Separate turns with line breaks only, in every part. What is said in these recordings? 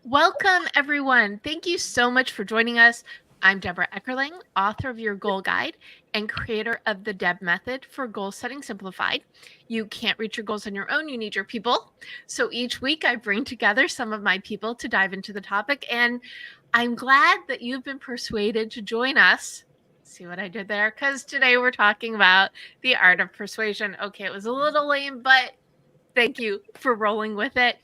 Welcome, everyone. Thank you so much for joining us. I'm Debra Eckerling, author of Your Goal Guide and creator of the Deb Method for Goal Setting Simplified. You can't reach your goals on your own, you need your people. So each week I bring together some of my people to dive into the topic, and I'm glad that you've been persuaded to join us. See what I did there? Because today we're talking about the art of persuasion. Okay, it was a little lame, but thank you for rolling with it.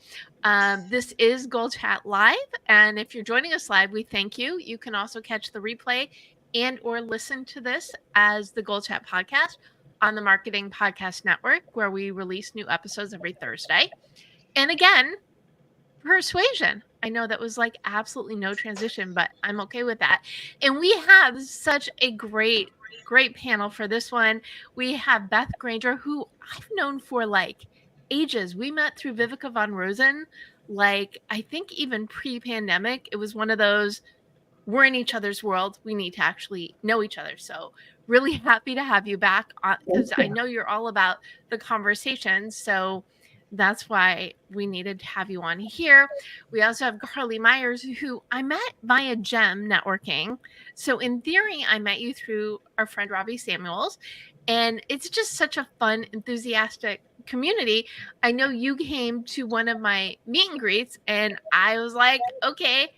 This is GoalChat Live, and if you're joining us live, we thank you. You can also catch the replay and or listen to this as the GoalChat podcast on the Marketing Podcast Network, where we release new episodes every Thursday. And again, Persuasion. I know that was like absolutely no transition, but I'm okay with that. And we have such a great panel for this one. We have Beth Granger, who I've known for like ages. We met through Vivica von Rosen, like I think even pre-pandemic. It was one of those, we're in each other's world. We need to actually know each other. So really happy to have you back because I know you're all about the conversation. So that's why we needed to have you on here. We also have Carlee Myers, who I met via GEM networking. So in theory, I met you through our friend Robbie Samuels. And it's just such a fun, enthusiastic community. I know you came to one of my meet and greets, and I was like, okay,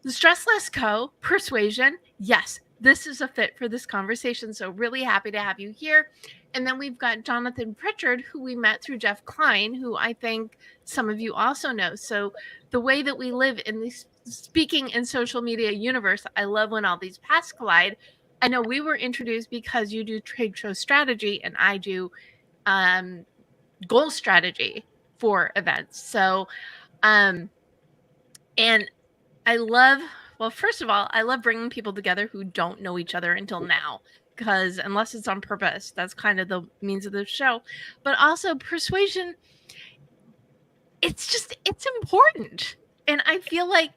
the Stress Less Co. Persuasion. Yes, this is a fit for this conversation. So really happy to have you here. And then we've got Jonathan Pritchard, who we met through Jeff Klein, who I think some of you also know. So the way that we live in the speaking and social media universe, I love when all these paths collide. I know we were introduced because you do trade show strategy and I do goal strategy for events. So, and I love, well, first of all, I love bringing people together who don't know each other until now, because unless it's on purpose, that's kind of the means of the show. But also, persuasion, it's important. And I feel like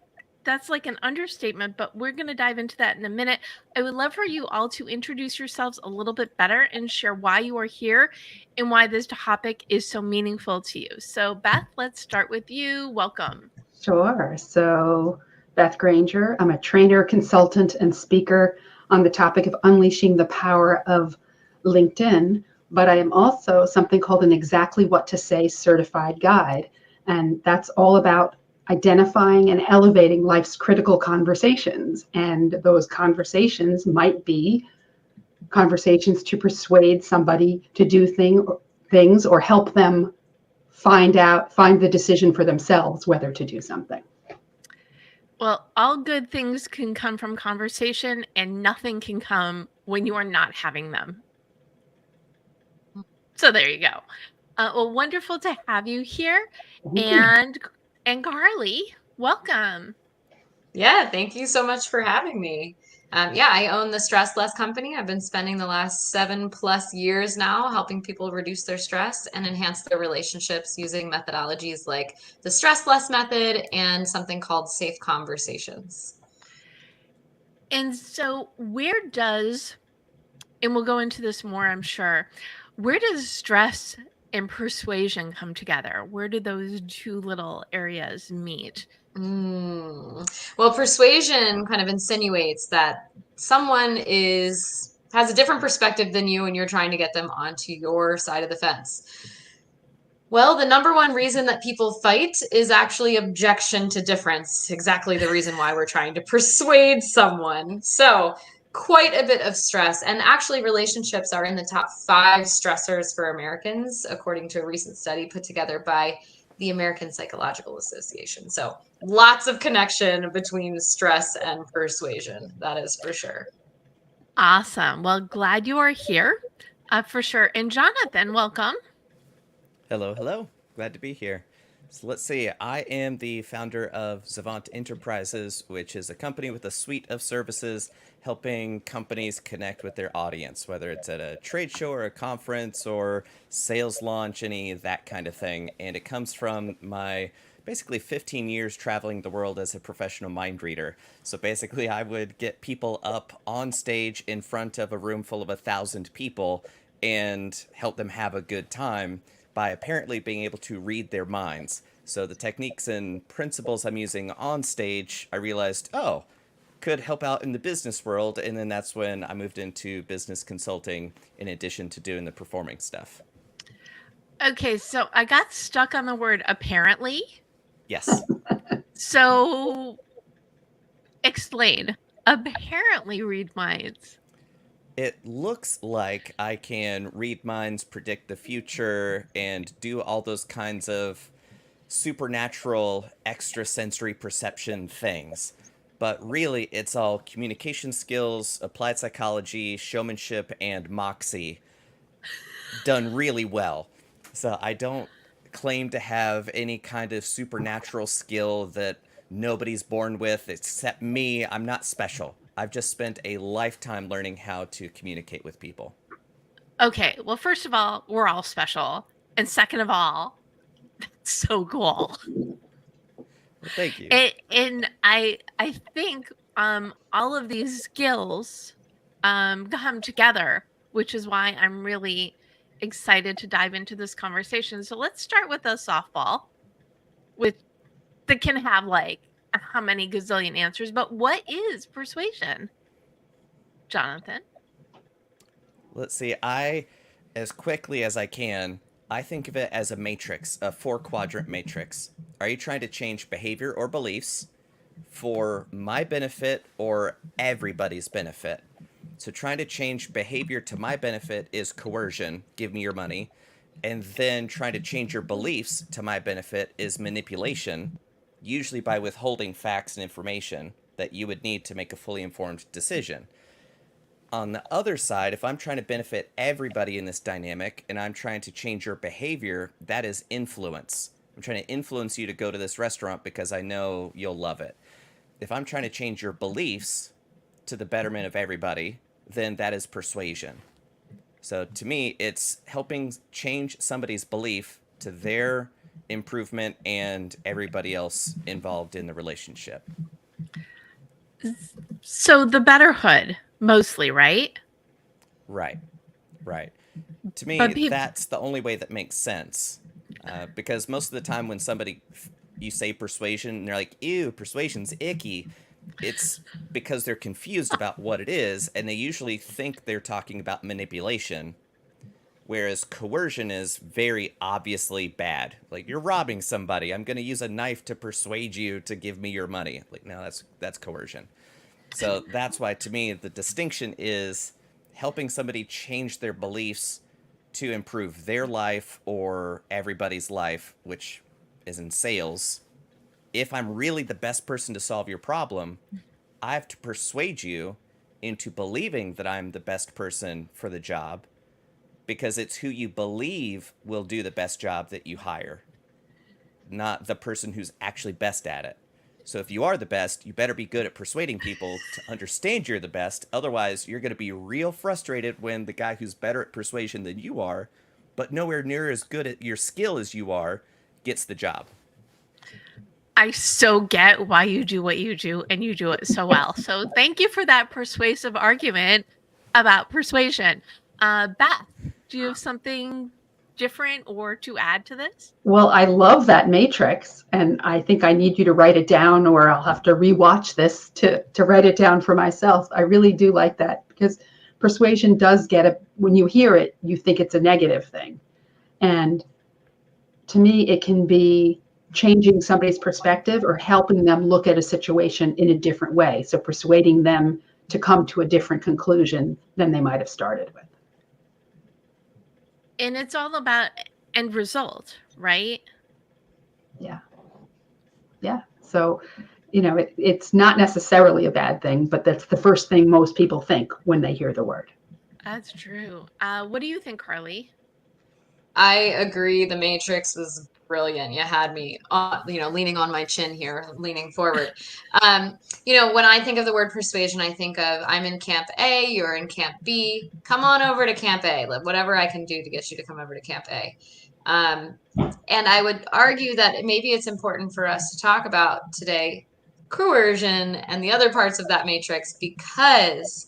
that's like an understatement, but we're going to dive into that in a minute. I would love for you all to introduce yourselves a little bit better and share why you are here and why this topic is so meaningful to you. So, Beth, let's start with you. Welcome.
Sure. So, Beth Granger, I'm a trainer, consultant, and speaker on the topic of unleashing the power of LinkedIn, but I am also something called an Exactly What to Say certified guide. And that's all about identifying and elevating life's critical conversations. And those conversations might be conversations to persuade somebody to do things or help them find the decision for themselves whether to do something.
Well, all good things can come from conversation, and nothing can come when you are not having them. So there you go. Well, wonderful to have you here. And Carlee, welcome.
Yeah, thank you so much for having me. I own the Stress Less company. I've been spending the last 7+ years now helping people reduce their stress and enhance their relationships using methodologies like the Stress Less method and something called Safe Conversations.
And so, and we'll go into this more, I'm sure, where does stress and persuasion come together? Where do those two little areas meet?
Well, persuasion kind of insinuates that someone has a different perspective than you and you're trying to get them onto your side of the fence. Well, the number one reason that people fight is actually objection to difference. Exactly the reason why we're trying to persuade someone. So, quite a bit of stress. And actually, relationships are in the top 5 stressors for Americans, according to a recent study put together by the American Psychological Association. So, lots of connection between stress and persuasion. That is for sure.
Awesome. Well, glad you are here for sure. And Jonathan, welcome.
Hello, hello. Glad to be here. So let's see. I am the founder of Zavant Enterprises, which is a company with a suite of services helping companies connect with their audience, whether it's at a trade show or a conference or sales launch, any that kind of thing. And it comes from my basically 15 years traveling the world as a professional mind reader. So basically, I would get people up on stage in front of a room full of 1,000 people and help them have a good time by apparently being able to read their minds. So the techniques and principles I'm using on stage, I realized, oh, could help out in the business world. And then that's when I moved into business consulting in addition to doing the performing stuff.
Okay, so I got stuck on the word apparently.
Yes.
So explain. Apparently read minds.
It looks like I can read minds, predict the future, and do all those kinds of supernatural extrasensory perception things. But really, it's all communication skills, applied psychology, showmanship, and moxie done really well. So I don't claim to have any kind of supernatural skill that nobody's born with except me. I'm not special. I've just spent a lifetime learning how to communicate with people.
Okay, well, first of all, we're all special. And second of all, that's so cool.
Well, thank you.
And I think all of these skills come together, which is why I'm really excited to dive into this conversation. So let's start with a softball that can have like how many gazillion answers, but what is persuasion? Jonathan?
Let's see. As quickly as I can, I think of it as a matrix, a 4-quadrant matrix. Are you trying to change behavior or beliefs for my benefit or everybody's benefit? So trying to change behavior to my benefit is coercion, give me your money. And then trying to change your beliefs to my benefit is manipulation, usually by withholding facts and information that you would need to make a fully informed decision. On the other side, if I'm trying to benefit everybody in this dynamic and I'm trying to change your behavior, that is influence. I'm trying to influence you to go to this restaurant because I know you'll love it. If I'm trying to change your beliefs to the betterment of everybody, then that is persuasion. So to me, it's helping change somebody's belief to their improvement and everybody else involved in the relationship.
So the betterhood, mostly, right?
Right. To me, that's the only way that makes sense. Because most of the time when you say persuasion, and they're like, ew, persuasion's icky, it's because they're confused about what it is, and they usually think they're talking about manipulation, whereas coercion is very obviously bad. Like, you're robbing somebody. I'm going to use a knife to persuade you to give me your money. Like, no, that's coercion. So that's why, to me, the distinction is helping somebody change their beliefs to improve their life or everybody's life, which is in sales. If I'm really the best person to solve your problem, I have to persuade you into believing that I'm the best person for the job, because it's who you believe will do the best job that you hire, not the person who's actually best at it. So if you are the best, you better be good at persuading people to understand you're the best. Otherwise, you're going to be real frustrated when the guy who's better at persuasion than you are, but nowhere near as good at your skill as you are, gets the job.
I so get why you do what you do, and you do it so well. So thank you for that persuasive argument about persuasion. Beth, do you have something different or to add to this?
Well, I love that matrix, and I think I need you to write it down, or I'll have to rewatch this to write it down for myself. I really do like that, because persuasion does when you hear it, you think it's a negative thing. And to me, it can be changing somebody's perspective or helping them look at a situation in a different way. So persuading them to come to a different conclusion than they might have started with.
And it's all about end result, right?
Yeah. So, it's not necessarily a bad thing, but that's the first thing most people think when they hear the word.
That's true. What do you think, Carlee?
I agree. The Matrix was brilliant. You had me, leaning on my chin here, leaning forward. When I think of the word persuasion, I think of I'm in Camp A, you're in Camp B. Come on over to Camp A. Whatever I can do to get you to come over to Camp A. And I would argue that maybe it's important for us to talk about today coercion and the other parts of that matrix, because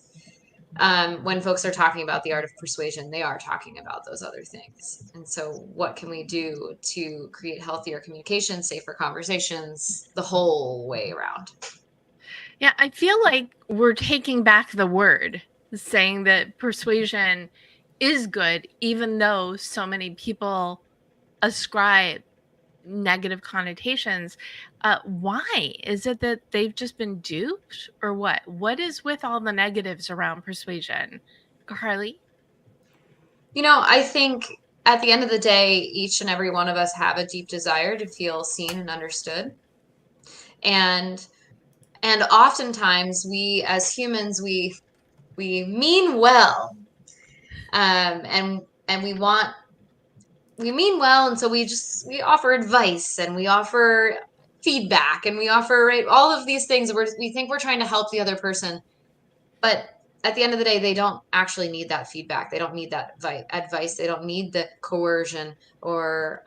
when folks are talking about the art of persuasion, they are talking about those other things. And so what can we do to create healthier communication, safer conversations, the whole way around?
Yeah, I feel like we're taking back the word, saying that persuasion is good, even though so many people ascribe negative connotations. Why? Is it that they've just been duped, or what? What is with all the negatives around persuasion? Carlee?
I think at the end of the day, each and every one of us have a deep desire to feel seen and understood. And oftentimes we as humans, we mean well. And we mean well, and so we offer advice, and we offer feedback, and we offer, right, all of these things where we think we're trying to help the other person, but at the end of the day, they don't actually need that feedback. They don't need that advice. They don't need the coercion or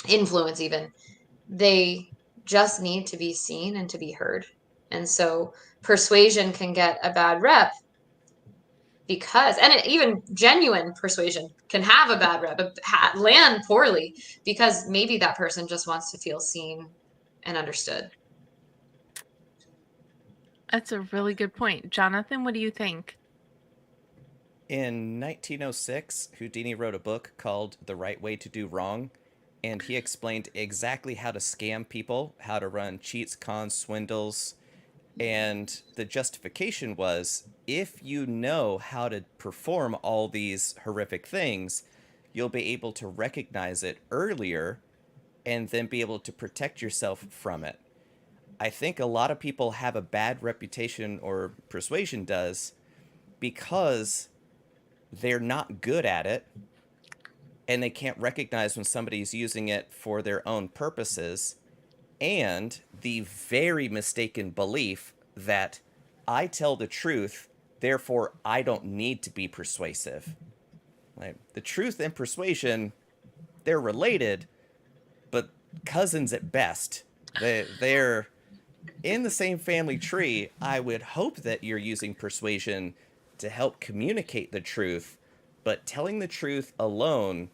influence even. They just need to be seen and to be heard. And so persuasion can get a bad rep because, and even genuine persuasion can have a bad rep, land poorly, because maybe that person just wants to feel seen and understood.
That's a really good point. Jonathan, what do you think?
In 1906, Houdini wrote a book called The Right Way to Do Wrong, and he explained exactly how to scam people, how to run cheats, cons, swindles, and the justification was, if you know how to perform all these horrific things, you'll be able to recognize it earlier and then be able to protect yourself from it. I think a lot of people have a bad reputation, or persuasion does, because they're not good at it and they can't recognize when somebody's using it for their own purposes, and the very mistaken belief that I tell the truth, therefore I don't need to be persuasive. Like, the truth and persuasion, they're related, but cousins at best. They're in the same family tree. I would hope that you're using persuasion to help communicate the truth, but telling the truth alone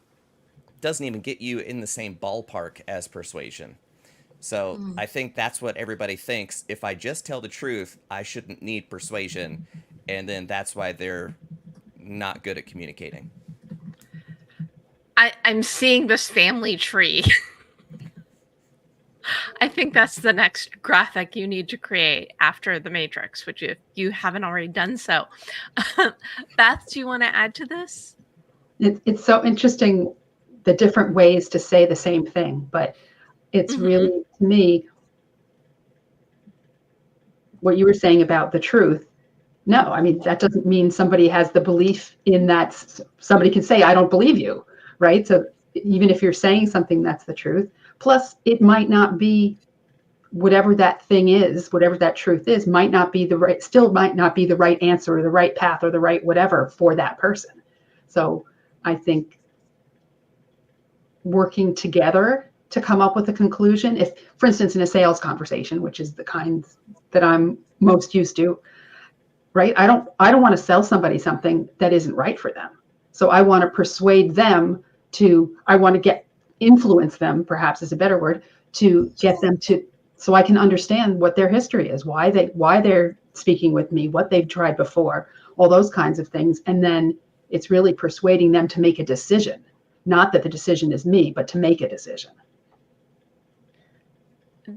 doesn't even get you in the same ballpark as persuasion. So I think that's what everybody thinks. If I just tell the truth, I shouldn't need persuasion. And then that's why they're not good at communicating.
I'm seeing this family tree. I think that's the next graphic you need to create after the Matrix, which if you haven't already done so. Beth, do you want to add to this?
It's so interesting, the different ways to say the same thing, but it's really, to me, what you were saying about the truth. No, I mean, that doesn't mean somebody has the belief in that. Somebody can say, I don't believe you, right? So even if you're saying something that's the truth, plus it might not be, whatever that thing is, whatever that truth is, might not be the right, still might not be the right answer or the right path or the right whatever for that person. So I think working together to come up with a conclusion, if, for instance, in a sales conversation, which is the kind that I'm most used to, right? I don't want to sell somebody something that isn't right for them. So I want to persuade them I want to influence them, perhaps is a better word, to get them to, so I can understand what their history is, why they're speaking with me, what they've tried before, all those kinds of things. And then it's really persuading them to make a decision. Not that the decision is me, but to make a decision.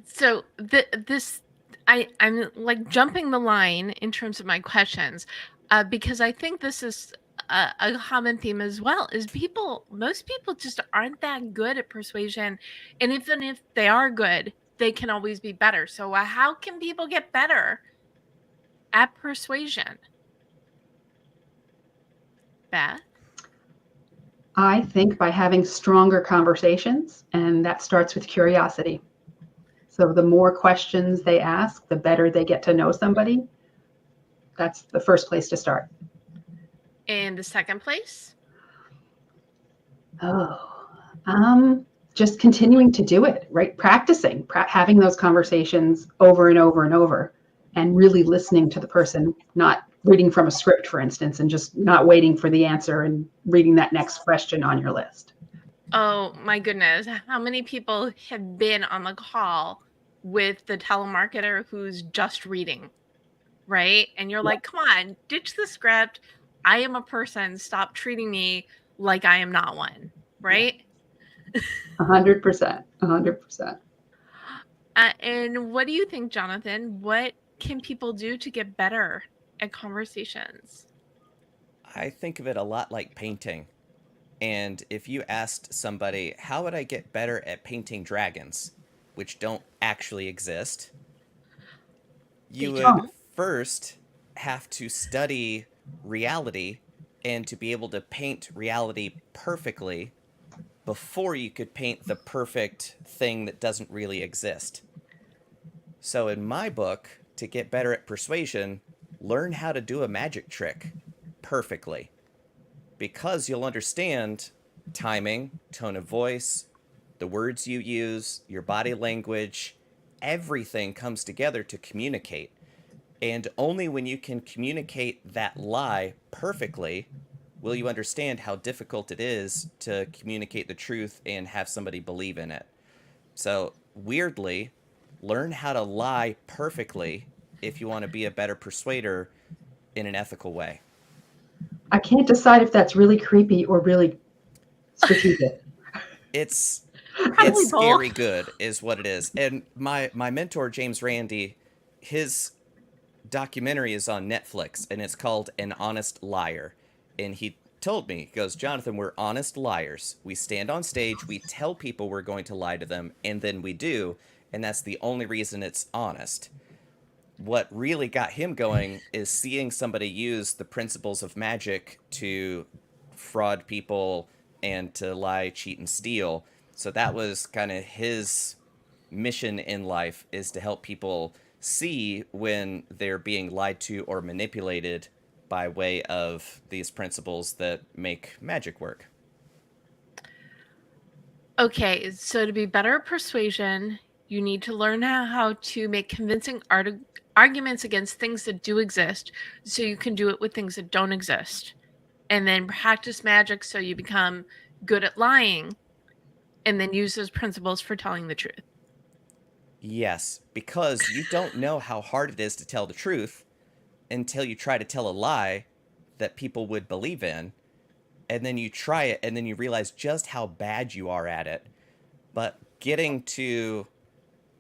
So I'm like jumping the line in terms of my questions, because I think this is a common theme as well, is most people just aren't that good at persuasion. And even if they are good, they can always be better. So how can people get better at persuasion? Beth?
I think by having stronger conversations, and that starts with curiosity. So the more questions they ask, the better they get to know somebody. That's the first place to start.
And the second place?
Just continuing to do it, right? Practicing, having those conversations over and over and over, and really listening to the person, not reading from a script, for instance, and just not waiting for the answer and reading that next question on your list.
Oh my goodness. How many people have been on the call with the telemarketer who's just reading, right? And you're like, come on, ditch the script. I am a person. Stop treating me like I am not one, right?
100%. 100%.
And what do you think, Jonathan? What can people do to get better at conversations?
I think of it a lot like painting. And if you asked somebody, how would I get better at painting dragons, which don't actually exist, you would first have to study reality and to be able to paint reality perfectly before you could paint the perfect thing that doesn't really exist. So in my book, to get better at persuasion, learn how to do a magic trick perfectly. Because you'll understand timing, tone of voice, the words you use, your body language, everything comes together to communicate. And only when you can communicate that lie perfectly will you understand how difficult it is to communicate the truth and have somebody believe in it. So, weirdly, learn how to lie perfectly if you want to be a better persuader in an ethical way.
I can't decide if that's really creepy or really strategic.
It's
Probably
scary
both.
good is what it is. And my mentor, James Randi, his documentary is on Netflix, and it's called An Honest Liar. And he told me, he goes, Jonathan, we're honest liars. We stand on stage, we tell people we're going to lie to them, and then we do, and that's the only reason it's honest. What really got him going is seeing somebody use the principles of magic to fraud people and to lie, cheat, and steal. So that was kind of his mission in life, is to help people see when they're being lied to or manipulated by way of these principles that make magic work.
Okay, so to be better at persuasion, you need to learn how to make convincing arguments against things that do exist, so you can do it with things that don't exist. And then practice magic so you become good at lying, and then use those principles for telling the truth.
Yes, because you don't know how hard it is to tell the truth until you try to tell a lie that people would believe in, and then you try it, and then you realize just how bad you are at it. But getting to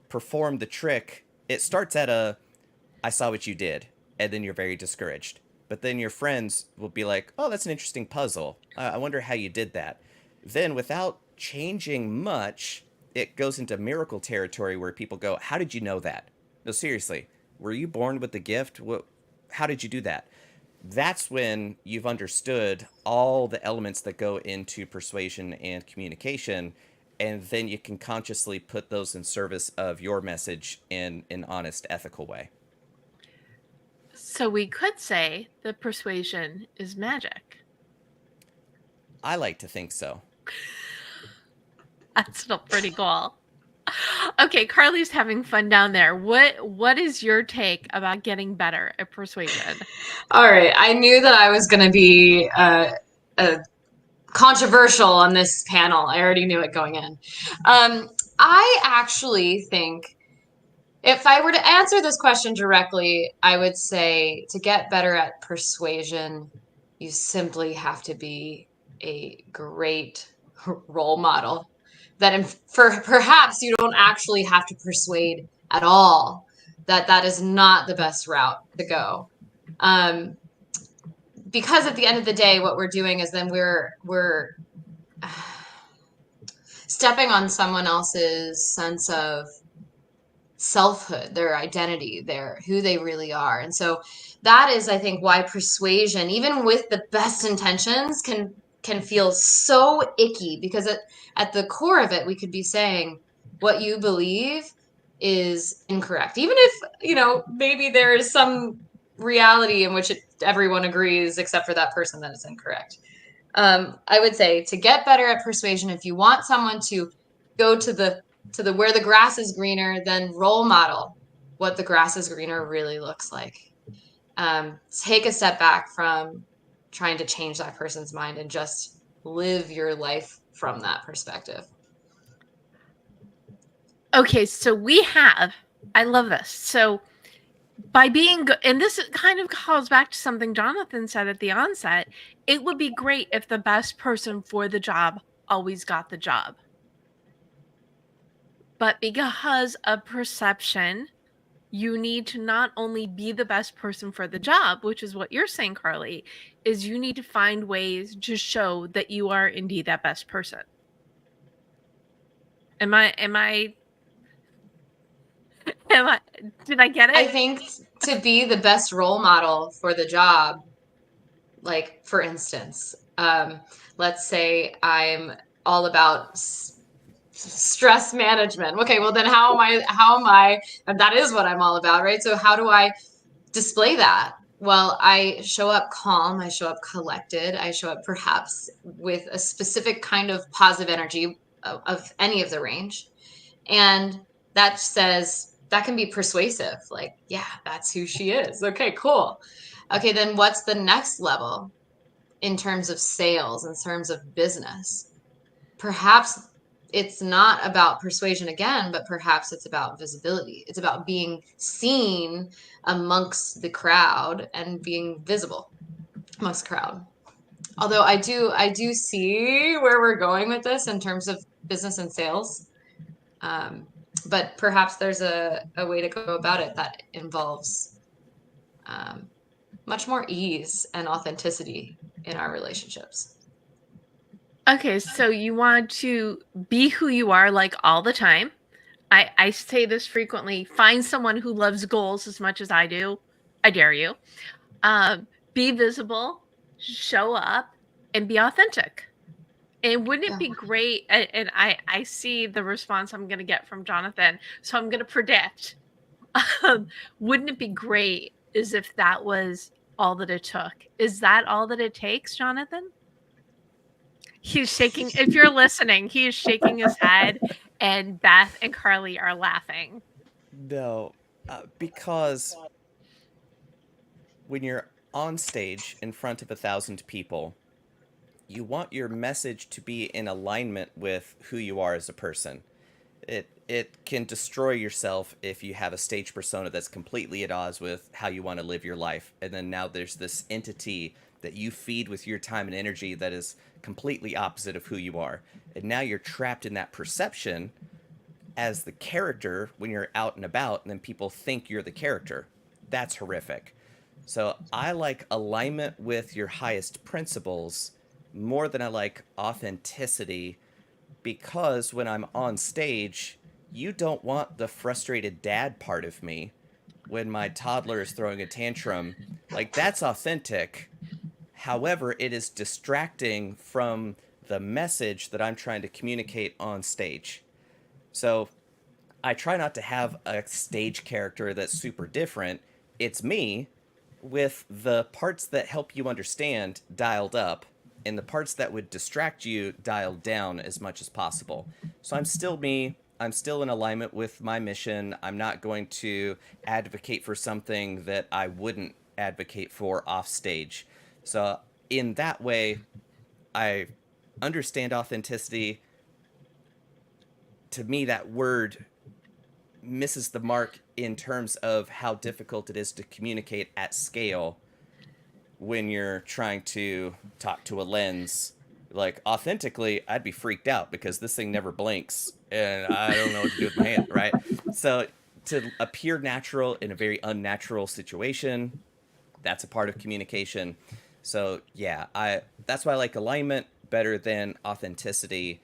perform the trick, it starts at I saw what you did, and then you're very discouraged. But then your friends will be like, oh, that's an interesting puzzle. I wonder how you did that. Then without changing much, it goes into miracle territory where people go, how did you know that? No, seriously, were you born with the gift? How did you do that? That's when you've understood all the elements that go into persuasion and communication, and then you can consciously put those in service of your message in an honest, ethical way.
So we could say that persuasion is magic.
I like to think so.
That's still pretty cool. Okay, Carlee's having fun down there. What is your take about getting better at persuasion?
All right, I knew that I was going to be controversial on this panel. I already knew it going in. I actually think if I were to answer this question directly, I would say to get better at persuasion, you simply have to be a great role model. For perhaps you don't actually have to persuade at all. That is not the best route to go. Because at the end of the day, what we're doing is then we're stepping on someone else's sense of selfhood, their identity, who they really are. And so that is, I think, why persuasion, even with the best intentions, can feel so icky, because at the core of it, we could be saying what you believe is incorrect. Even if, maybe there is some reality in which everyone agrees except for that person that it's incorrect. I would say to get better at persuasion, if you want someone to go to the where the grass is greener, then role model what the grass is greener really looks like. take a step back from trying to change that person's mind and just live your life from that perspective.
Okay, so I love this. So by being good, and this kind of calls back to something Jonathan said at the onset, it would be great if the best person for the job always got the job. But because of perception, you need to not only be the best person for the job, which is what you're saying, Carlee, is you need to find ways to show that you are indeed that best person. Did I get it?
I think to be the best role model for the job, like for instance, let's say I'm all about stress management. Okay, well then how am I, and that is what I'm all about, right? So how do I display that? Well, I show up calm, I show up collected, I show up perhaps with a specific kind of positive energy of any of the range. And that can be persuasive. Like, yeah, that's who she is. Okay, cool. Okay, then what's the next level in terms of sales, in terms of business? Perhaps it's not about persuasion again, but perhaps it's about visibility. It's about being seen amongst the crowd and being visible amongst the crowd. Although I do see where we're going with this in terms of business and sales. But perhaps there's a way to go about it that involves much more ease and authenticity in our relationships.
Okay, so you want to be who you are, like, all the time. I say this frequently. Find someone who loves goals as much as I do. I dare you. Be visible, show up, and be authentic. And wouldn't it be great? And I see the response I'm going to get from Jonathan, so I'm going to predict. Wouldn't it be great as if that was all that it took? Is that all that it takes, Jonathan? He's shaking. If you're listening, he is shaking his head, and Beth and Carlee are laughing.
No, because when you're on stage in front of 1,000 people, you want your message to be in alignment with who you are as a person. It can destroy yourself if you have a stage persona that's completely at odds with how you want to live your life, and then now there's this entity that you feed with your time and energy that is completely opposite of who you are. And now you're trapped in that perception as the character when you're out and about, and then people think you're the character. That's horrific. So I like alignment with your highest principles more than I like authenticity, because when I'm on stage, you don't want the frustrated dad part of me when my toddler is throwing a tantrum. Like, that's authentic. However, it is distracting from the message that I'm trying to communicate on stage. So I try not to have a stage character that's super different. It's me with the parts that help you understand dialed up, and the parts that would distract you dialed down as much as possible. So I'm still me. I'm still in alignment with my mission. I'm not going to advocate for something that I wouldn't advocate for off stage. So in that way, I understand authenticity. To me, that word misses the mark in terms of how difficult it is to communicate at scale when you're trying to talk to a lens. Like, authentically, I'd be freaked out because this thing never blinks and I don't know what to do with my hand, right? So to appear natural in a very unnatural situation, that's a part of communication. So yeah, that's why I like alignment better than authenticity,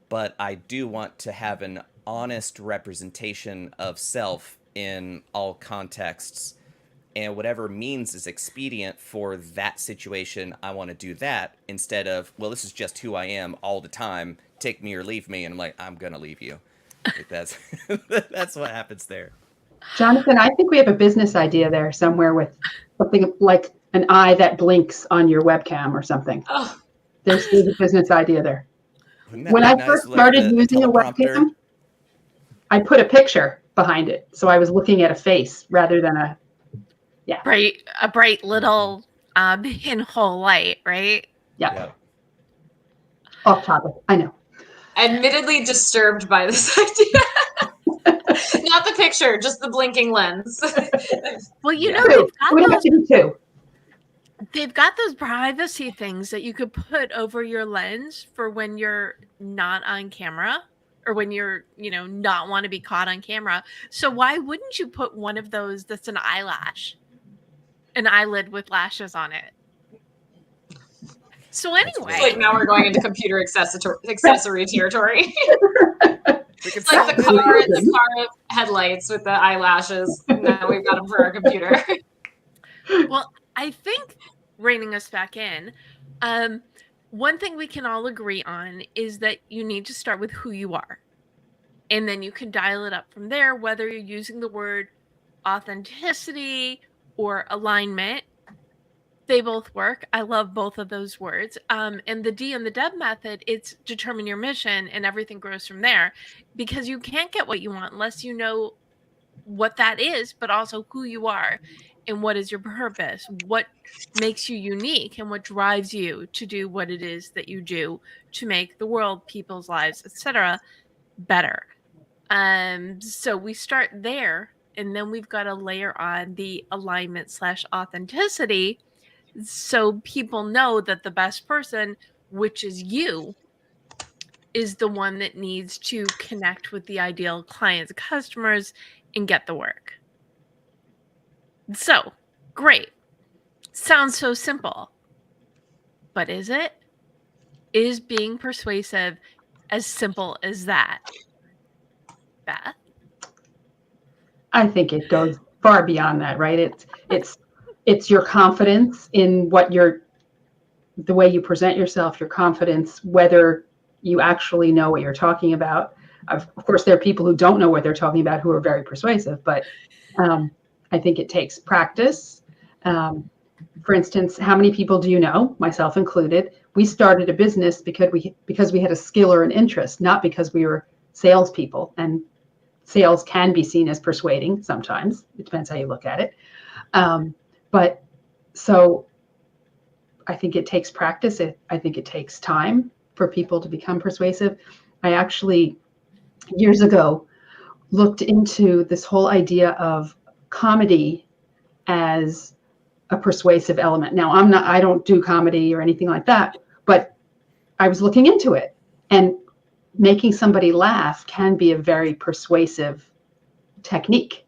but I do want to have an honest representation of self in all contexts. And whatever means is expedient for that situation, I want to do that instead of, well, this is just who I am all the time. Take me or leave me. And I'm like, I'm going to leave you. Like, that's what happens there.
Jonathan, I think we have a business idea there somewhere with something like an eye that blinks on your webcam or something.
Oh.
There's a business idea there.
When
I first started using a webcam, I put a picture behind it. So I was looking at a face rather than a
a bright little pinhole light, right?
Yeah.
Yep.
Off topic. I know.
Admittedly disturbed by this idea. Not the picture, just the blinking lens.
Well, you
Yeah.
know,
Two. It would have to be two.
they've got those privacy things that you could put over your lens for when you're not on camera or when you're, not want to be caught on camera. So why wouldn't you put one of those that's an eyelid with lashes on it? So anyway,
Like now we're going into computer accessory territory.
We can
It's like the
sell
car headlights with the eyelashes. Now we've got them for our computer.
well, I think reining us back in, one thing we can all agree on is that you need to start with who you are. And then you can dial it up from there, whether you're using the word authenticity or alignment. They both work. I love both of those words. And the D in the Deb method, it's determine your mission and everything grows from there, because you can't get what you want unless you know what that is, but also who you are and what is your purpose, what makes you unique and what drives you to do what it is that you do to make the world, people's lives, etc., better. So we start there, and then we've got to layer on the alignment / authenticity, so people know that the best person, which is you, is the one that needs to connect with the ideal clients, customers, and get the work. So, great. Sounds so simple. But is it? Is being persuasive as simple as that? Beth?
I think it goes far beyond that, right? It's your confidence in the way you present yourself, your confidence, whether you actually know what you're talking about. Of course, there are people who don't know what they're talking about who are very persuasive, but I think it takes practice. For instance, how many people do you know, myself included, we started a business because we had a skill or an interest, not because we were salespeople. And sales can be seen as persuading sometimes. It depends how you look at it. But so I think it takes practice. I think it takes time for people to become persuasive. I actually, years ago, looked into this whole idea of comedy as a persuasive element. Now, I don't do comedy or anything like that, but I was looking into it, and making somebody laugh can be a very persuasive technique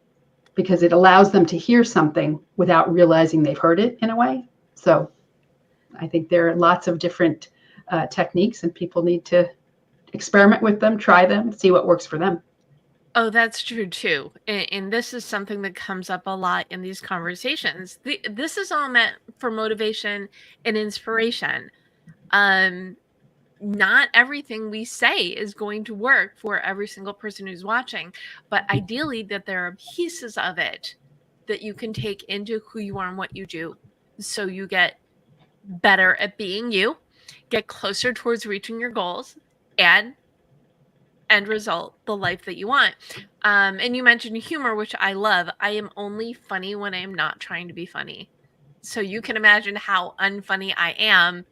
because it allows them to hear something without realizing they've heard it in a way. So I think there are lots of different techniques, and people need to experiment with them, try them, see what works for them.
Oh, that's true too. And this is something that comes up a lot in these conversations. This is all meant for motivation and inspiration. Not everything we say is going to work for every single person who's watching, but ideally that there are pieces of it that you can take into who you are and what you do, so you get better at being you, get closer towards reaching your goals, and end result, the life that you want. And you mentioned humor, which I love. I am only funny when I am not trying to be funny. So you can imagine how unfunny I am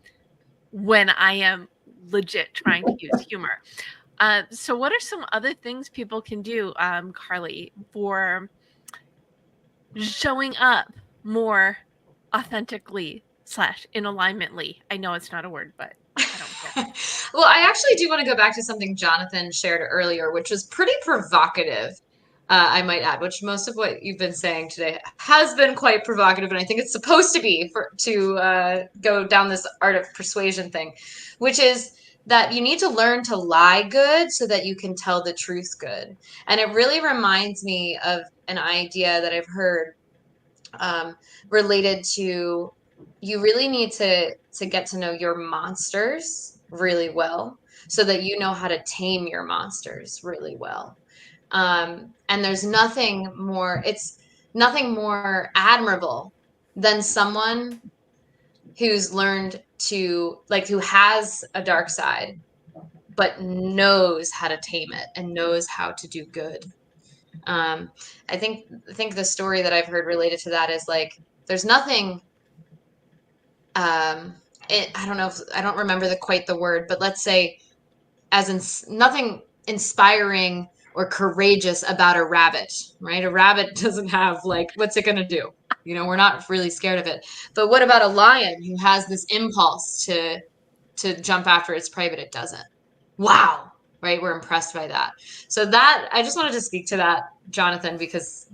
when I am legit trying to use humor. So what are some other things people can do, Carlee, for showing up more authentically / in alignmently? I know it's not a word, but I don't care.
Well, I actually do want to go back to something Jonathan shared earlier, which was pretty provocative, I might add, which most of what you've been saying today has been quite provocative, and I think it's supposed to be to go down this art of persuasion thing, which is that you need to learn to lie good so that you can tell the truth good. And it really reminds me of an idea that I've heard related to, you really need to get to know your monsters really well so that you know how to tame your monsters really well. And there's nothing more admirable than someone who's learned to, like, who has a dark side but knows how to tame it and knows how to do good. I think the story that I've heard related to that is like there's nothing. I don't know if I don't remember quite the word, but let's say as in nothing inspiring or courageous about a rabbit, right? A rabbit doesn't have like, what's it going to do? You know, we're not really scared of it. But what about a lion who has this impulse to jump after its prey, but it doesn't? Wow, right? We're impressed by that. So that I just wanted to speak to that, Jonathan, because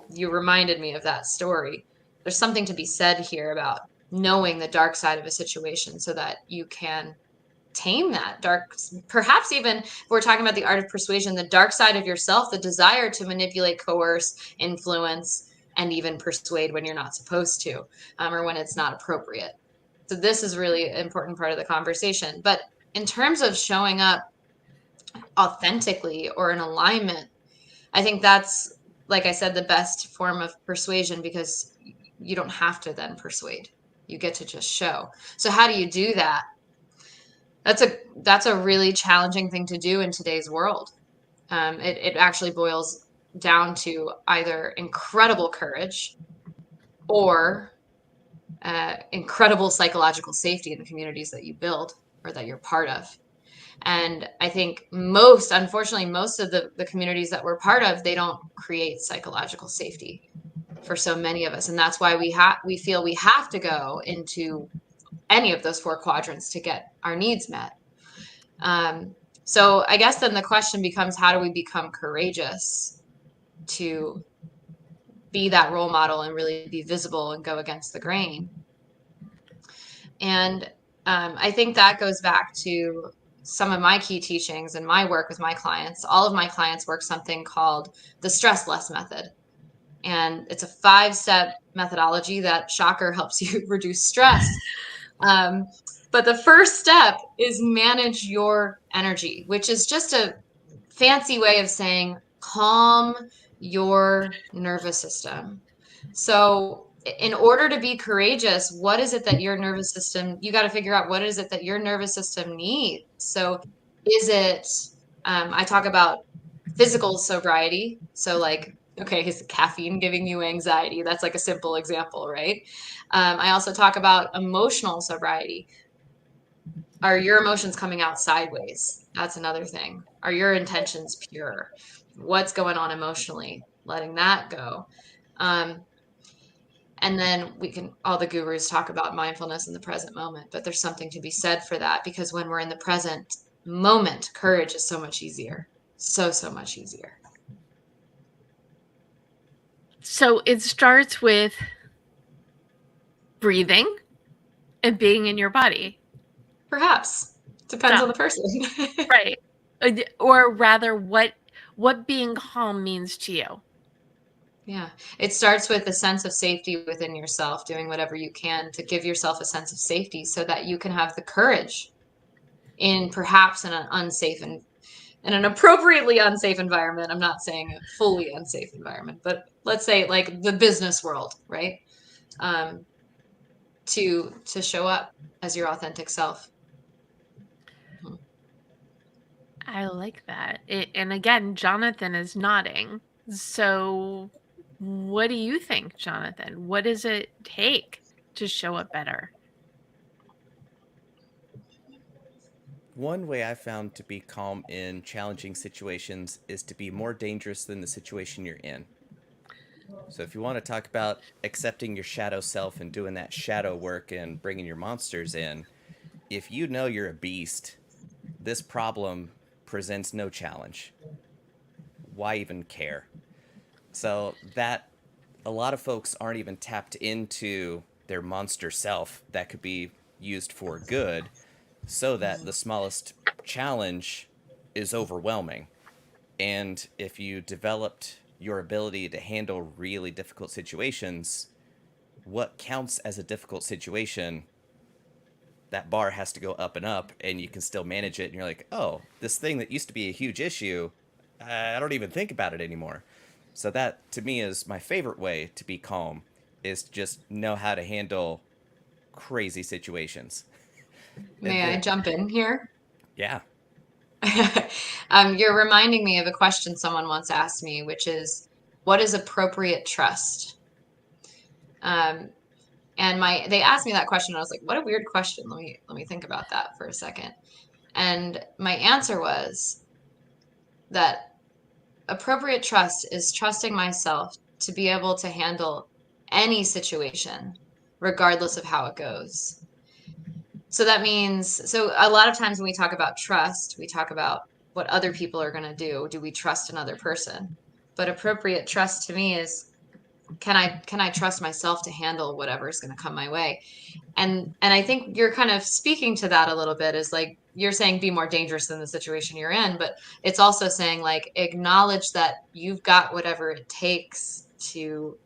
you reminded me of that story. There's something to be said here about knowing the dark side of a situation so that you can tame that dark, perhaps even if we're talking about the art of persuasion, the dark side of yourself, the desire to manipulate, coerce, influence, and even persuade when you're not supposed to, or when it's not appropriate. So this is really an important part of the conversation. But in terms of showing up authentically or in alignment, I think that's, like I said, the best form of persuasion, because you don't have to then persuade. You get to just show. So how do you do that? That's a really challenging thing to do in today's world. It actually boils down to either incredible courage or incredible psychological safety in the communities that you build or that you're part of. And I think unfortunately, most of the communities that we're part of, they don't create psychological safety for so many of us. And that's why we feel we have to go into any of those 4 quadrants to get our needs met. So I guess then the question becomes, how do we become courageous to be that role model and really be visible and go against the grain? And I think that goes back to some of my key teachings and my work with my clients. All of my clients work something called the stress less method. And it's a 5-step methodology that, shocker, helps you reduce stress. But the first step is manage your energy, which is just a fancy way of saying calm your nervous system. So in order to be courageous, what is it that your nervous system, you got to figure out what is it that your nervous system needs. So is it, I talk about physical sobriety. So like, okay, is caffeine giving you anxiety? That's like a simple example, right? I also talk about emotional sobriety. Are your emotions coming out sideways? That's another thing. Are your intentions pure? What's going on emotionally? Letting that go. And then all the gurus talk about mindfulness in the present moment, but there's something to be said for that, because when we're in the present moment, courage is so much easier. So much easier.
So it starts with breathing and being in your body.
Perhaps. Depends on the person.
Right. Or rather, what being calm means to you.
Yeah. It starts with a sense of safety within yourself, doing whatever you can to give yourself a sense of safety so that you can have the courage in perhaps in an unsafe and in an appropriately unsafe environment. I'm not saying a fully unsafe environment, but let's say like the business world, right? To show up as your authentic self.
I like that. And again, Jonathan is nodding. So what do you think, Jonathan? What does it take to show up better?
One way I found to be calm in challenging situations is to be more dangerous than the situation you're in. So if you want to talk about accepting your shadow self and doing that shadow work and bringing your monsters in, if you know you're a beast, this problem presents no challenge. Why even care? So that a lot of folks aren't even tapped into their monster self that could be used for good, so that the smallest challenge is overwhelming. And if you developed your ability to handle really difficult situations, what counts as a difficult situation, that bar has to go up and up, and you can still manage it. And you're like, oh, this thing that used to be a huge issue, I don't even think about it anymore. So that, to me, is my favorite way to be calm, is to just know how to handle crazy situations.
May I jump in here?
Yeah.
You're reminding me of a question someone once asked me, which is, what is appropriate trust? And they asked me that question, and I was like, what a weird question. Let me think about that for a second. And my answer was that appropriate trust is trusting myself to be able to handle any situation, regardless of how it goes. So that means, so a lot of times when we talk about trust, we talk about what other people are going to do. Do we trust another person? But appropriate trust to me is, can I trust myself to handle whatever is going to come my way? And I think you're kind of speaking to that a little bit, is like, you're saying be more dangerous than the situation you're in, but it's also saying, like, acknowledge that you've got whatever it takes to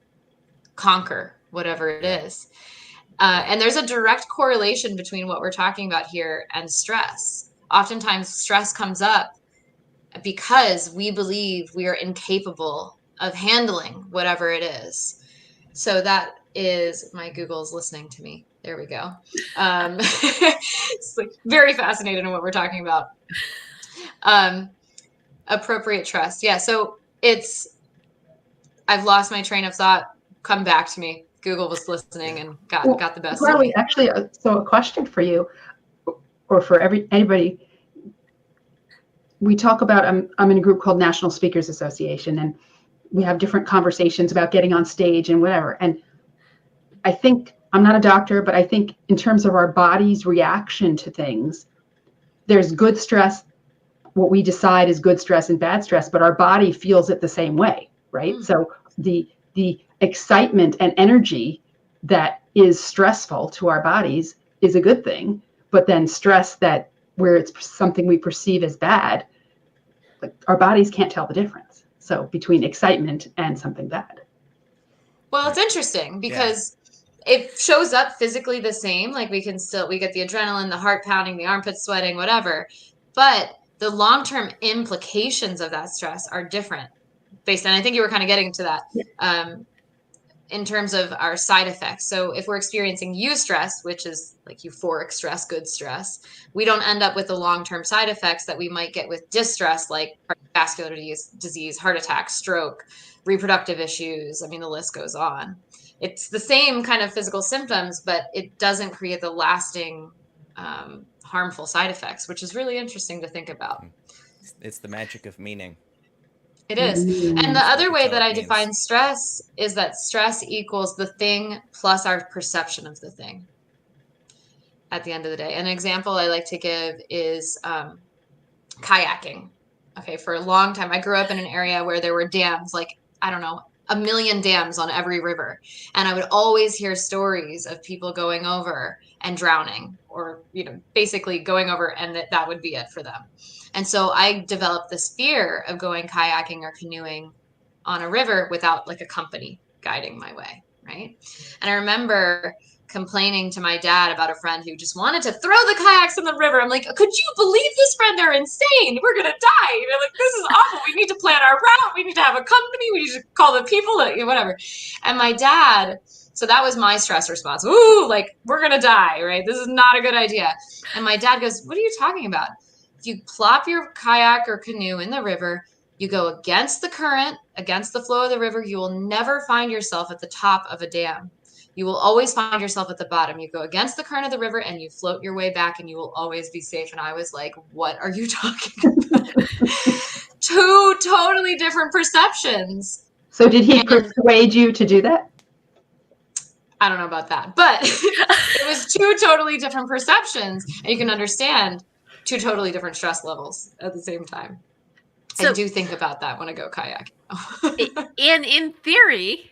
conquer whatever it is. And there's a direct correlation between what we're talking about here and stress. Oftentimes stress comes up because we believe we are incapable of handling whatever it is. So that is, my Google's listening to me. There we go. It's like very fascinated in what we're talking about. Appropriate trust. Yeah. So I've lost my train of thought. Come back to me. Google was listening and got the best of me.
Actually, so a question for you, or for anybody. We talk about, I'm in a group called National Speakers Association, and we have different conversations about getting on stage and whatever. And I think, I'm not a doctor, but I think in terms of our body's reaction to things, there's good stress, what we decide is good stress and bad stress, but our body feels it the same way, right? So the excitement and energy that is stressful to our bodies is a good thing, but then stress that where it's something we perceive as bad, like, our bodies can't tell the difference. So between excitement and something bad.
Well, it's interesting because it shows up physically the same. Like, we get the adrenaline, the heart pounding, the armpits sweating, whatever. But the long-term implications of that stress are different based on, I think you were kind of getting to that, in terms of our side effects. So if we're experiencing eustress, which is like euphoric stress, good stress, we don't end up with the long-term side effects that we might get with distress, like cardiovascular disease, heart attack, stroke, reproductive issues. I mean, the list goes on. It's the same kind of physical symptoms, but it doesn't create the lasting harmful side effects, which is really interesting to think about.
It's the magic of meaning.
It is. And the other way that I define stress is that stress equals the thing plus our perception of the thing at the end of the day. An example I like to give is kayaking. Okay, for a long time, I grew up in an area where there were dams, like, I don't know, 1 million dams on every river. And I would always hear stories of people going over and drowning, or, basically going over, and that would be it for them. And so I developed this fear of going kayaking or canoeing on a river without, like, a company guiding my way, right? And I remember complaining to my dad about a friend who just wanted to throw the kayaks in the river. I'm like, could you believe this friend? They're insane. We're going to die. Like, this is awful. We need to plan our route. We need to have a company. We need to call the people, whatever. And my dad, so that was my stress response. Ooh, like, we're going to die, right? This is not a good idea. And my dad goes, what are you talking about? If you plop your kayak or canoe in the river, you go against the current, against the flow of the river, you will never find yourself at the top of a dam. You will always find yourself at the bottom. You go against the current of the river and you float your way back, and you will always be safe. And I was like, what are you talking about? Two totally different perceptions.
So did he persuade you to do that?
I don't know about that, but it was two totally different perceptions. And you can understand two totally different stress levels at the same time. So, I do think about that when I go kayaking.
And in theory,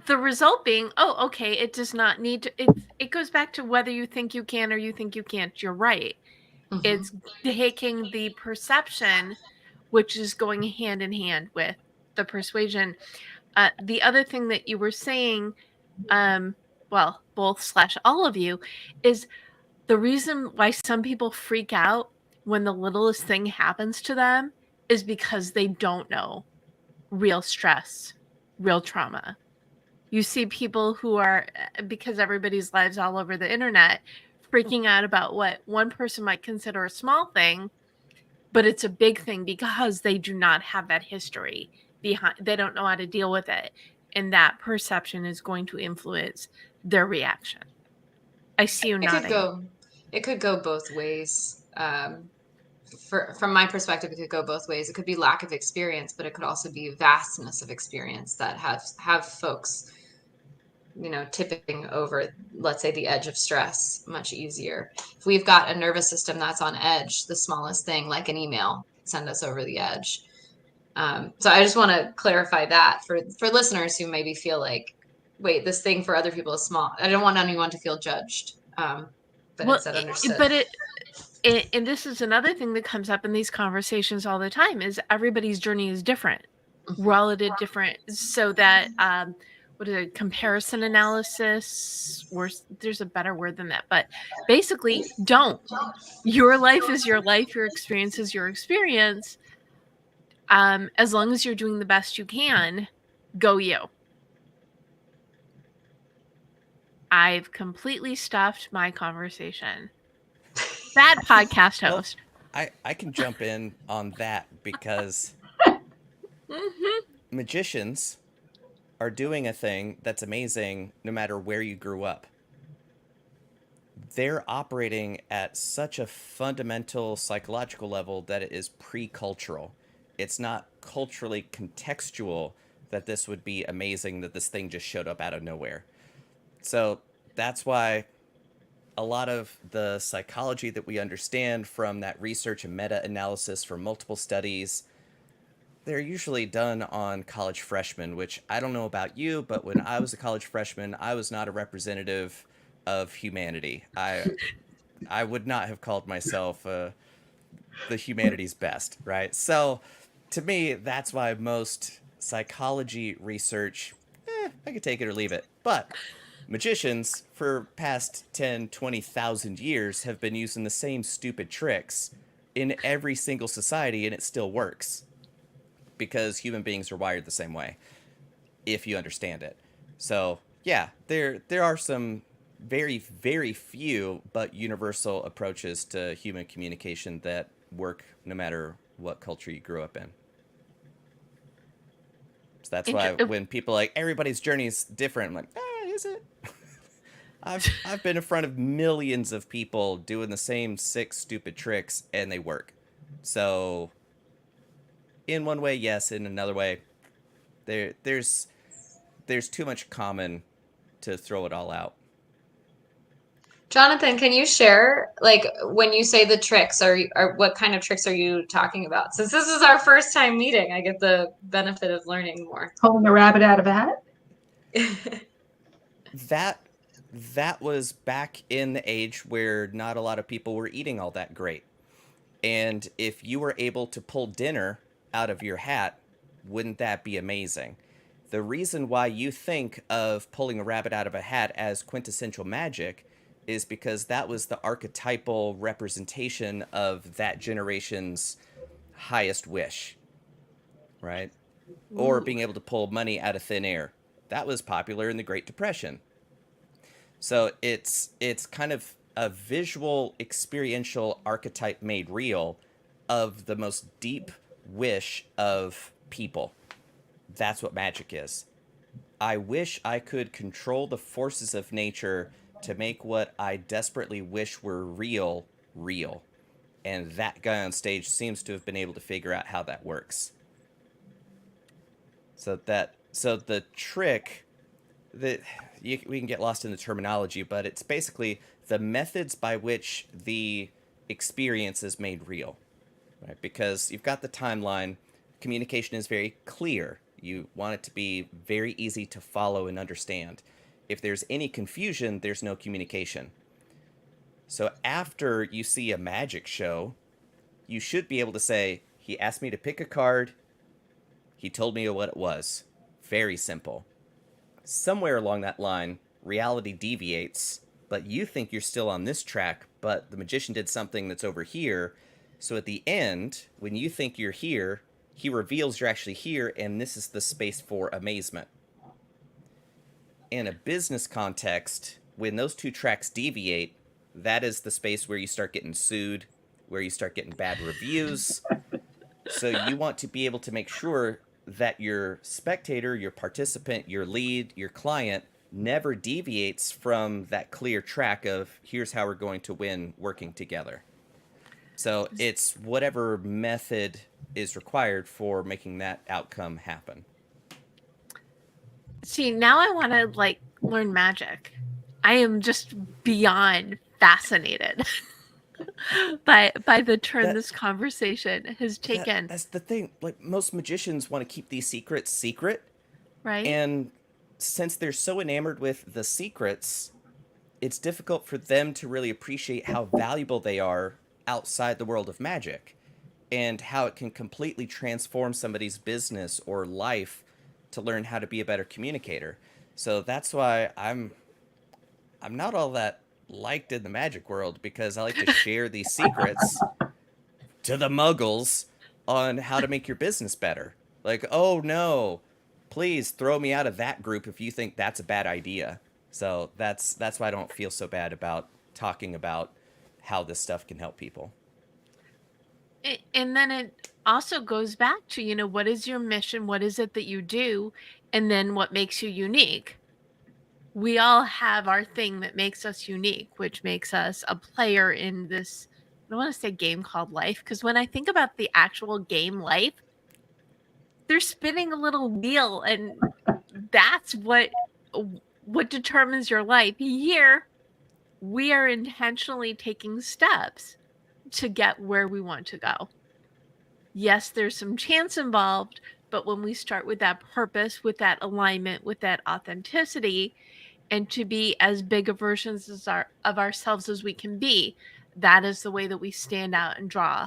the result being, oh, okay, it does not need to, it goes back to whether you think you can or you think you can't. You're right. Mm-hmm. It's taking the perception, which is going hand in hand with the persuasion. The other thing that you were saying, well, both/all of you, is the reason why some people freak out when the littlest thing happens to them is because they don't know real stress, real trauma. You see people who are, because everybody's lives all over the internet, freaking out about what one person might consider a small thing, but it's a big thing because they do not have that history behind. They don't know how to deal with it. And that perception is going to influence their reaction. I see you nodding.
It could go both ways. From my perspective, it could go both ways. It could be lack of experience, but it could also be vastness of experience that have folks, tipping over, let's say, the edge of stress much easier. If we've got a nervous system that's on edge, the smallest thing, like an email, send us over the edge. So I just want to clarify that for listeners who maybe feel like, wait, this thing for other people is small. I don't want anyone to feel judged, but instead understood.
But and this is another thing that comes up in these conversations all the time, is everybody's journey is different. We're all at a different, so that what is it, comparison analysis, or there's a better word than that, but basically don't. Your life is your life, your experience is your experience. As long as you're doing the best you can, go you. I've completely stuffed my conversation. Bad podcast host.
Well, I can jump in on that because magicians are doing a thing that's amazing no matter where you grew up. They're operating at such a fundamental psychological level that it is pre-cultural. It's not culturally contextual that this would be amazing, that this thing just showed up out of nowhere. So that's why a lot of the psychology that we understand from that research and meta-analysis from multiple studies, they're usually done on college freshmen, which I don't know about you, but when I was a college freshman, I was not a representative of humanity. I would not have called myself the humanities best, right? So to me, that's why most psychology research, I could take it or leave it. But magicians, for past 10, 20,000 years, have been using the same stupid tricks in every single society, and it still works. Because human beings are wired the same way, if you understand it. So, yeah, there are some very, very few but universal approaches to human communication that work no matter what culture you grew up in. So that's why when people are like, everybody's journey is different, I'm like, is it? I've been in front of millions of people doing the same 6 stupid tricks, and they work. So in one way, yes. In another way, there's too much common to throw it all out.
Jonathan, can you share, like, when you say the tricks, or what kind of tricks are you talking about? Since this is our first time meeting, I get the benefit of learning more.
Pulling a rabbit out of a hat?
That was back in the age where not a lot of people were eating all that great. And if you were able to pull dinner out of your hat, wouldn't that be amazing? The reason why you think of pulling a rabbit out of a hat as quintessential magic is because that was the archetypal representation of that generation's highest wish, right? Ooh. Or being able to pull money out of thin air. That was popular in the Great Depression. So it's kind of a visual, experiential archetype made real of the most deep wish of people. That's what magic is. I wish I could control the forces of nature to make what I desperately wish were real, real. And that guy on stage seems to have been able to figure out how that works. So the trick, we can get lost in the terminology, but it's basically the methods by which the experience is made real, right? Because you've got the timeline, communication is very clear. You want it to be very easy to follow and understand. If there's any confusion, there's no communication. So after you see a magic show, you should be able to say, he asked me to pick a card. He told me what it was. Very simple. Somewhere along that line, reality deviates, but you think you're still on this track, but the magician did something that's over here. So at the end, when you think you're here, he reveals you're actually here, and this is the space for amazement. In a business context, when those two tracks deviate, that is the space where you start getting sued, where you start getting bad reviews. So you want to be able to make sure that your spectator, your participant, your lead, your client never deviates from that clear track of here's how we're going to win working together. So it's whatever method is required for making that outcome happen.
See, now I want to like learn magic. I am just beyond fascinated by the turn this conversation has taken.
That's the thing. Like, most magicians want to keep these secrets secret.
Right.
And since they're so enamored with the secrets, it's difficult for them to really appreciate how valuable they are outside the world of magic, and how it can completely transform somebody's business or life to learn how to be a better communicator. So that's why I'm not all that liked in the magic world, because I like to share these secrets to the muggles on how to make your business better. Like, oh no, please throw me out of that group if you think that's a bad idea. So that's why I don't feel so bad about talking about how this stuff can help people.
And then it also goes back to, you know, what is your mission? What is it that you do? And then what makes you unique? We all have our thing that makes us unique, which makes us a player in this, I don't want to say game called life, because when I think about the actual game life, they're spinning a little wheel, and that's what determines your life. Here, we are intentionally taking steps to get where we want to go. Yes, there's some chance involved, but when we start with that purpose, with that alignment, with that authenticity, and to be as big of versions of ourselves as we can be, that is the way that we stand out and draw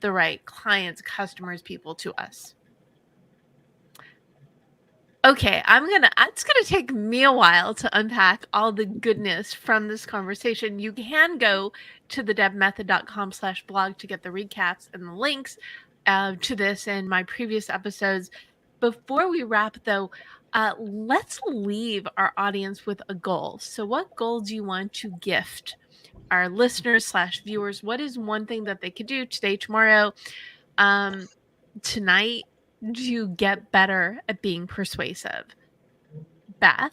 the right clients, customers, people to us. Okay, it's gonna take me a while to unpack all the goodness from this conversation. You can go to thedebmethod.com/blog to get the recaps and the links to this and my previous episodes. Before we wrap, though, let's leave our audience with a goal. So what goal do you want to gift our listeners/viewers? What is one thing that they could do today, tomorrow, tonight, to get better at being persuasive? Beth,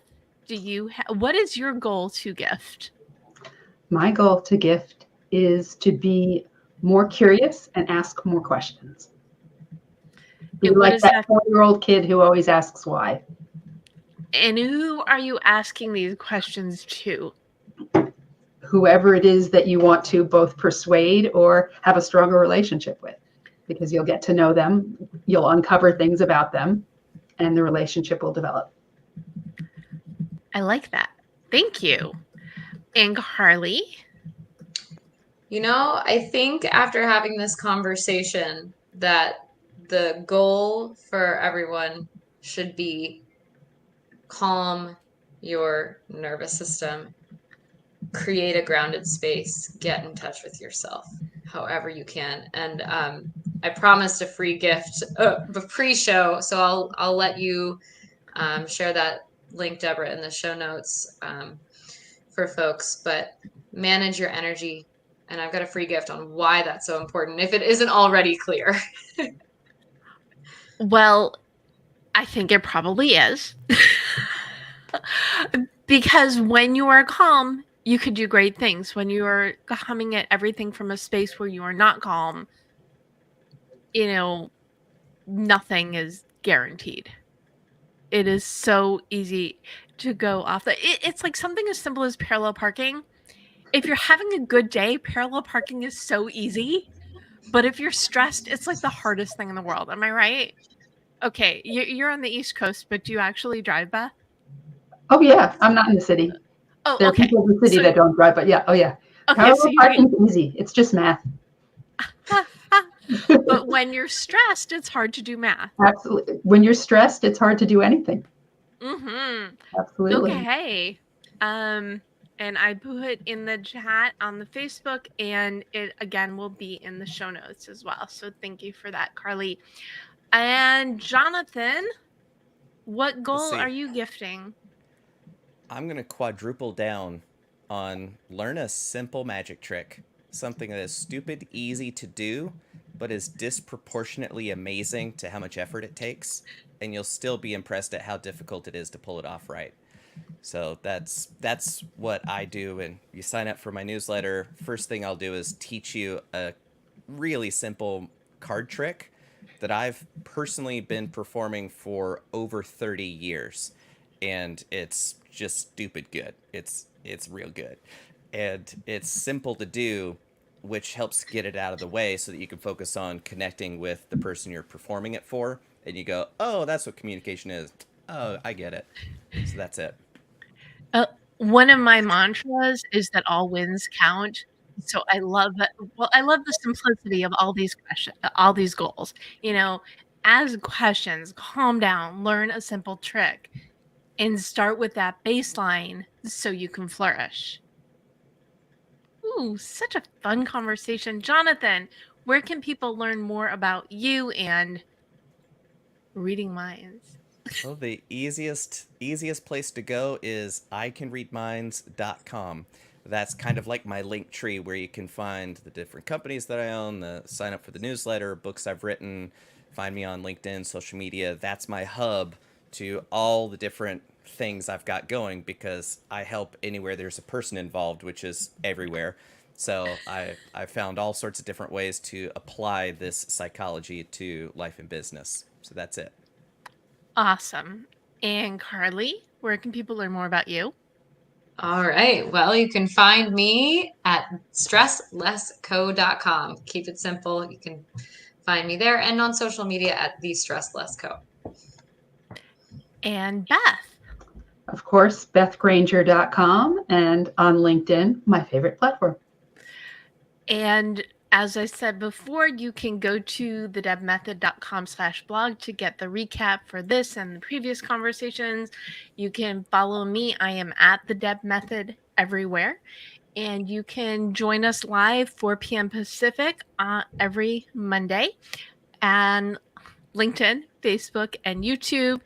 what is your goal to gift?
My goal to gift is to be more curious and ask more questions. Be like that 4-year-old kid who always asks why.
And who are you asking these questions to?
Whoever it is that you want to both persuade or have a stronger relationship with, because you'll get to know them, you'll uncover things about them, and the relationship will develop.
I like that. Thank you. And Carlee?
You know, I think after having this conversation that the goal for everyone should be calm your nervous system, create a grounded space, get in touch with yourself however you can. And I promised a free gift, a pre-show, so I'll let you share that link, Debra, in the show notes for folks. But manage your energy, and I've got a free gift on why that's so important, if it isn't already clear.
Well, I think it probably is. Because when you are calm, you could do great things. When you are coming at everything from a space where you are not calm, you know, nothing is guaranteed. It is so easy to go off it's like something as simple as parallel parking. If you're having a good day, parallel parking is so easy. But if you're stressed, it's like the hardest thing in the world. Am I right? Okay, you're on the East Coast, but do you actually drive, Beth?
Oh yeah, I'm not in the city.
Oh,
there are
okay.
people in the city that don't drive, but yeah, oh yeah.
Okay,
Parallel parking's easy. It's just math.
But when you're stressed, it's hard to do math.
Absolutely. When you're stressed, it's hard to do anything.
Mm-hmm.
Absolutely.
Okay. And I put in the chat on the Facebook, and it again will be in the show notes as well. So thank you for that, Carlee. And Jonathan, what goal are you gifting?
I'm going to quadruple down on learn a simple magic trick, something that is stupid easy to do, but is disproportionately amazing to how much effort it takes, and you'll still be impressed at how difficult it is to pull it off right. So that's what I do. And you sign up for my newsletter. First thing I'll do is teach you a really simple card trick that I've personally been performing for over 30 years, and it's just stupid good. It's real good, and it's simple to do, which helps get it out of the way so that you can focus on connecting with the person you're performing it for, and you go, oh, that's what communication is. Oh, I get it. So that's it.
One of my mantras is that all wins count. So I love that. Well, I love the simplicity of all these questions, all these goals. Ask questions, calm down, learn a simple trick, and start with that baseline so you can flourish. Ooh, such a fun conversation. Jonathan, where can people learn more about you and reading minds?
Well, the easiest place to go is icanreadminds.com. That's kind of like my link tree where you can find the different companies that I own, sign up for the newsletter, books I've written, find me on LinkedIn, social media. That's my hub to all the different things I've got going, because I help anywhere there's a person involved, which is everywhere. So I found all sorts of different ways to apply this psychology to life and business. So that's it.
Awesome. And Carlee, where can people learn more about you?
All right. Well, you can find me at stresslessco.com. Keep it simple. You can find me there, and on social media at the Stress Less Co.
And Beth.
Of course, BethGranger.com, and on LinkedIn, my favorite platform.
And as I said before, you can go to thedebmethod.com/blog to get the recap for this and the previous conversations. You can follow me. I am at the Deb Method everywhere. And you can join us live 4 p.m. Pacific every Monday, and LinkedIn, Facebook, and YouTube.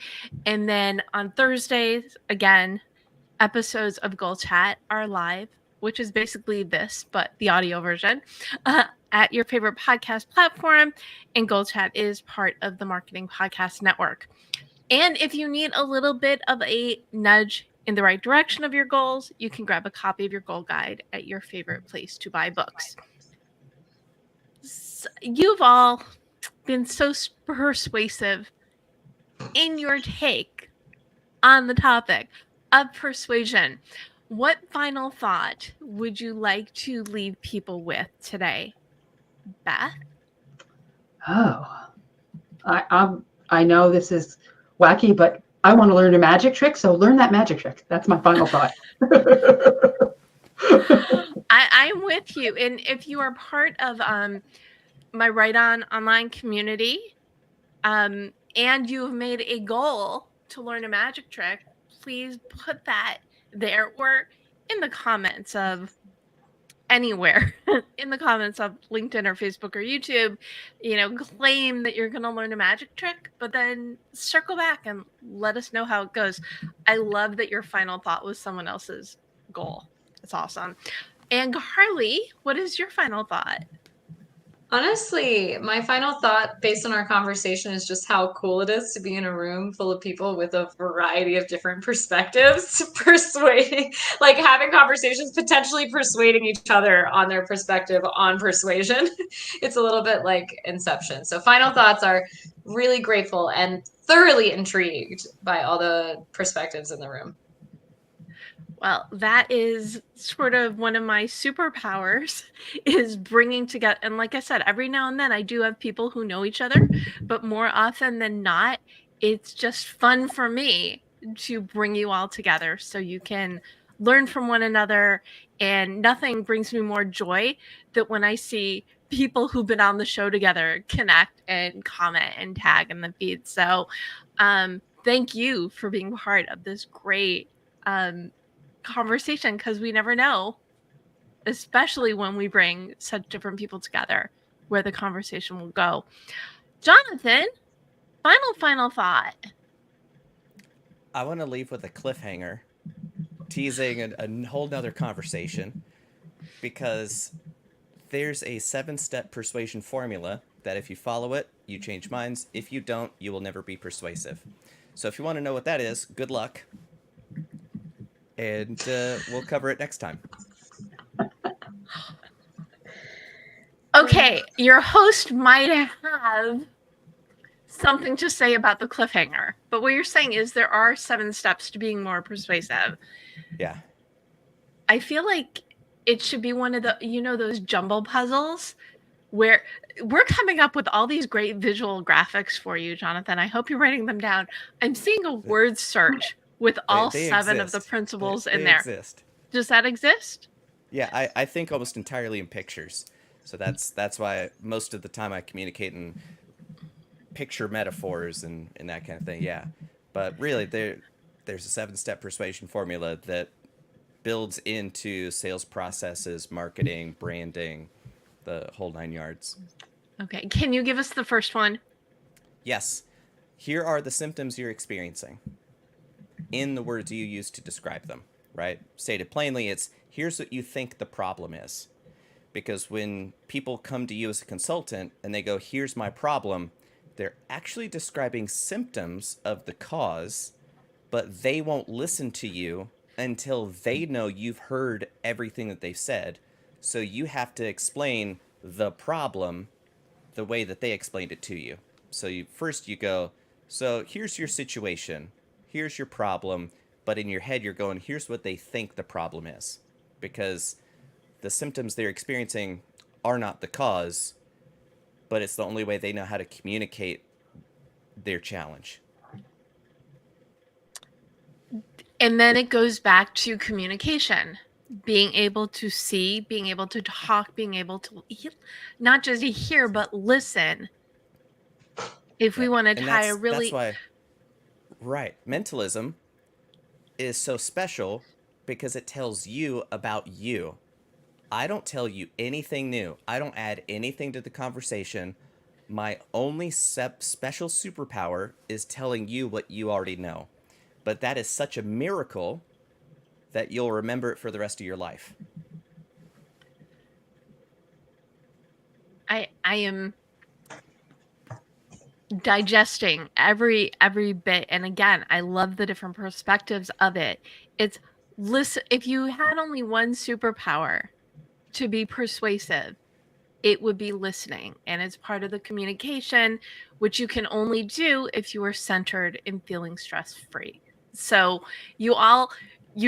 And then on Thursdays, again, episodes of GoalChat are live, which is basically this, but the audio version, at your favorite podcast platform. And GoalChat is part of the Marketing Podcast Network. And if you need a little bit of a nudge in the right direction of your goals, you can grab a copy of your goal guide at your favorite place to buy books. You've all been so persuasive in your take on the topic of persuasion. What final thought would you like to leave people with today, Beth?
Oh, I know this is wacky, but I want to learn a magic trick, so learn that magic trick. That's my final thought.
I'm with you. And if you are part of my Write On online community, and you have made a goal to learn a magic trick, please put that there, or in the comments of anywhere, in the comments of LinkedIn or Facebook or YouTube, claim that you're going to learn a magic trick, but then circle back and let us know how it goes. I love that your final thought was someone else's goal. It's awesome. And Carlee, what is your final thought?
Honestly, my final thought based on our conversation is just how cool it is to be in a room full of people with a variety of different perspectives, persuading, like having conversations, potentially persuading each other on their perspective on persuasion. It's a little bit like Inception. So final thoughts are really grateful and thoroughly intrigued by all the perspectives in the room.
Well, that is sort of one of my superpowers, is bringing together. And like I said, every now and then I do have people who know each other, but more often than not, it's just fun for me to bring you all together so you can learn from one another. And nothing brings me more joy than when I see people who've been on the show together connect and comment and tag in the feed. So thank you for being part of this great conversation, because we never know, especially when we bring such different people together, where the conversation will go. Jonathan, final thought.
I want to leave with a cliffhanger. teasing a whole nother conversation, because there's a 7-step persuasion formula that if you follow it, you change minds. If you don't, you will never be persuasive. So if you want to know what that is, good luck. And we'll cover it next time.
Okay, your host might have something to say about the cliffhanger, but what you're saying is there are 7 steps to being more persuasive.
Yeah.
I feel like it should be one of the, those jumble puzzles where we're coming up with all these great visual graphics for you, Jonathan. I hope you're writing them down. I'm seeing a word search with all
they
7
exist.
of the principles
they
in there.
Exist.
Does that exist?
Yeah, I think almost entirely in pictures. So that's why most of the time I communicate in picture metaphors and that kind of thing. Yeah. But really, there's a 7-step persuasion formula that builds into sales processes, marketing, branding, the whole 9 yards.
Okay. Can you give us the first one?
Yes. Here are the symptoms you're experiencing in the words you use to describe them, right? Stated plainly, it's here's what you think the problem is. Because when people come to you as a consultant and they go, here's my problem, they're actually describing symptoms of the cause, but they won't listen to you until they know you've heard everything that they've said. So you have to explain the problem the way that they explained it to you. So first you go, so here's your situation, here's your problem, but in your head you're going, here's what they think the problem is. Because the symptoms they're experiencing are not the cause, but it's the only way they know how to communicate their challenge.
And then it goes back to communication, being able to see, being able to talk, being able to not just hear, but listen. If we want to tie a really...
That's why, right, mentalism is so special because it tells you about you. I don't tell you anything new. I don't add anything to the conversation. My only special superpower is telling you what you already know. But that is such a miracle that you'll remember it for the rest of your life.
I am digesting every bit, and again, I love the different perspectives of it. It's listen. If you had only one superpower to be persuasive, it would be listening, and it's part of the communication, which you can only do if you are centered in feeling stress-free. So you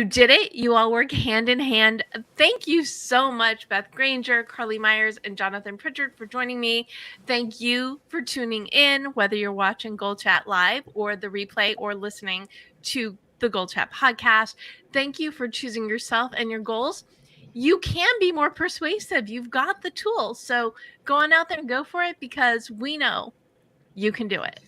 did it. You all work hand in hand. Thank you so much, Beth Granger, Carlee Myers, and Jonathan Pritchard for joining me. Thank you for tuning in, whether you're watching GoalChat live or the replay or listening to the GoalChat podcast. Thank you for choosing yourself and your goals. You can be more persuasive. You've got the tools. So go on out there and go for it, because we know you can do it.